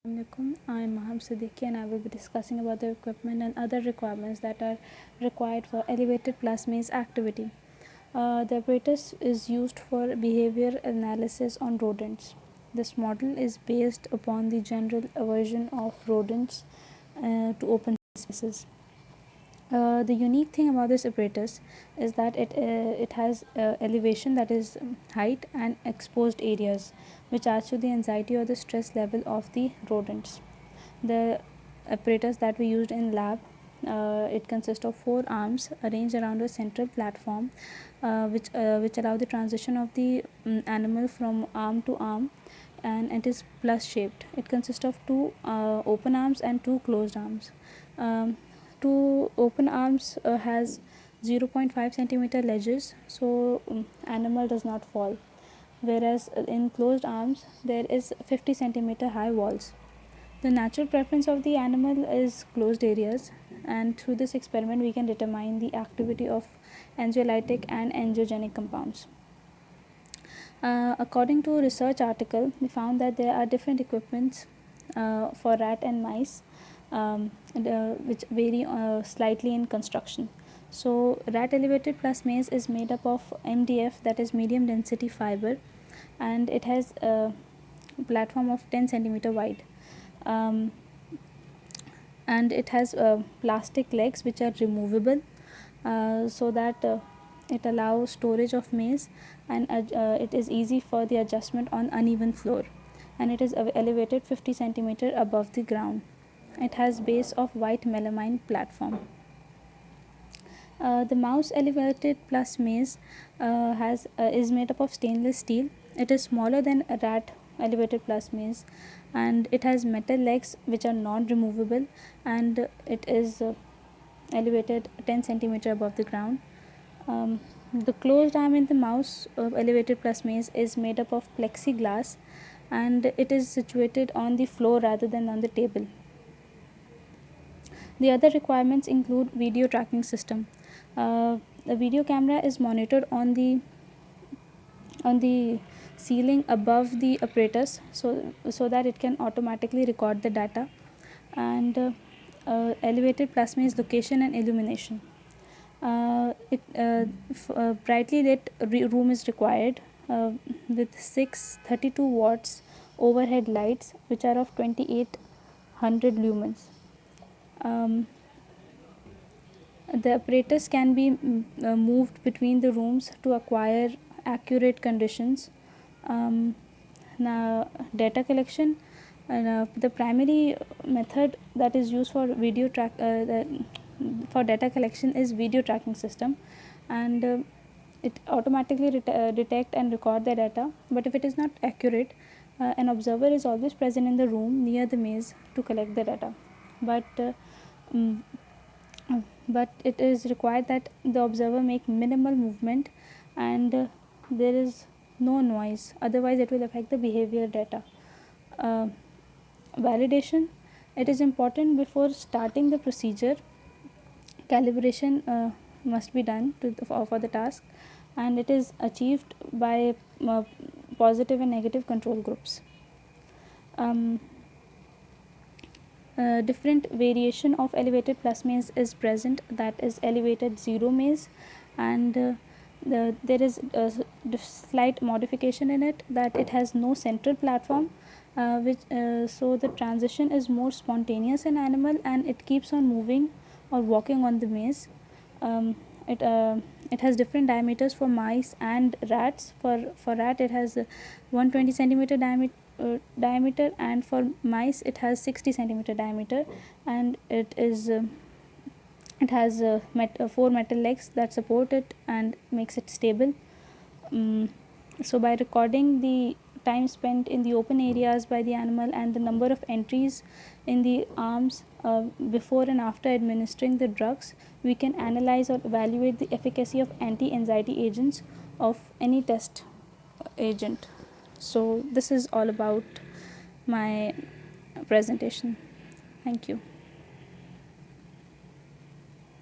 I am Maham Siddiqui and I will be discussing about the equipment and other requirements that are required for elevated plasmase activity. The apparatus is used for behavior analysis on rodents. This model is based upon the general aversion of rodents to open spaces. The unique thing about this apparatus is that it has elevation, that is height, and exposed areas, which adds to the anxiety or the stress level of the rodents. The apparatus that we used in lab, it consists of 4 arms arranged around a central platform, which allow the transition of the animal from arm to arm, and it is plus shaped. It consists of 2 open arms and 2 closed arms. Um, 2 open arms has 0.5 centimeter ledges, so animal does not fall, whereas in closed arms there is 50 centimeter high walls. The natural preference of the animal is closed areas, and through this experiment we can determine the activity of anxiolytic and angiogenic compounds. According to a research article, we found that there are different equipments for rat and mice, which vary slightly in construction. So rat elevated plasmase is made up of MDF, that is medium density fiber, and it has a platform of 10 centimeter wide. And it has plastic legs which are removable, so that it allows storage of maize, and it is easy for the adjustment on uneven floor, and it is elevated 50 centimeter above the ground. It has base of white melamine platform. The mouse elevated plasmase is made up of stainless steel. It is smaller than a rat elevated plasmase, and it has metal legs which are non-removable, and it is elevated 10 centimeter above the ground. The closed arm in the mouse elevated plasmase is made up of plexiglass, and it is situated on the floor rather than on the table. The other requirements include video tracking system. The video camera is monitored on the ceiling above the apparatus, so that it can automatically record the data, and elevated plasmase location and illumination. Brightly lit room is required, with 632 watts overhead lights which are of 2800 lumens. The apparatus can be moved between the rooms to acquire accurate conditions. Now, data collection. The primary method that is used for for data collection is video tracking system, and it automatically detect and record the data. But if it is not accurate, an observer is always present in the room near the maze to collect the data. But it is required that the observer make minimal movement, and there is no noise, otherwise it will affect the behavior data. Validation. It is important before starting the procedure. Calibration must be done for the task, and it is achieved by positive and negative control groups. Different variation of elevated plasmase is present, that is elevated zero maze, and there is a slight modification in it, that it has no central platform, so the transition is more spontaneous in animal, and it keeps on moving or walking on the maze. It has different diameters for mice and rats. For rat it has 120 centimeter diameter, and for mice it has 60 centimeter diameter, and it has 4 metal legs that support it and makes it stable. So by recording the time spent in the open areas by the animal and the number of entries in the arms before and after administering the drugs, we can analyze or evaluate the efficacy of anti-anxiety agents of any test agent. So this is all about my presentation. Thank you.